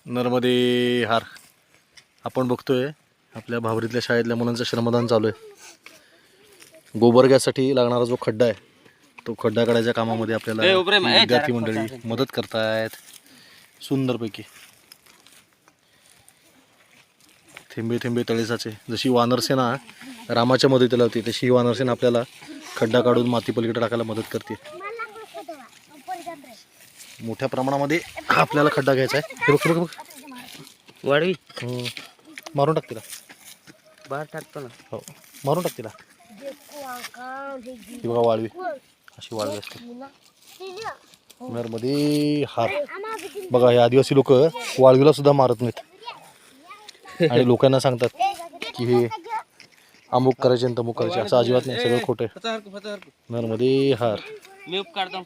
नर्मदे हार आपण बघतोय आपल्या भावरीतल्या शाळेतल्या मुलांचं श्रमदान चालू आहे। गोबर गॅससाठी लागणारा जो खड्डा आहे तो खड्डा काढायच्या कामामध्ये आपल्याला विद्यार्थी मंडळी मदत करतायत सुंदरपैकी। थेंबे थेंबे तळेसाचे, जशी वानरसेना रामाच्या मदतीला होती तशी वानरसेना आपल्याला खड्डा काढून माती पलीकडे टाकायला मदत करते। मोठ्या प्रमाणामध्ये आपल्याला खड्डा घ्यायचा आहे। हे बघ बघ वाढवी मारून टाक तिला, बाहेर टाकतो ना। हो मारून टाक तिला। ही बघा वाळवी, अशी वाळवी असते। नर्मदे हार बघा, हे आदिवासी लोक वाळवीला सुद्धा मारत नाहीत आणि लोकांना सांगतात की हे अमुक करायचे आणि तमुक करायचे, असं अजिबात नाही, सगळं खोटं आहे। नर्मदे हार। मी उपकाढतो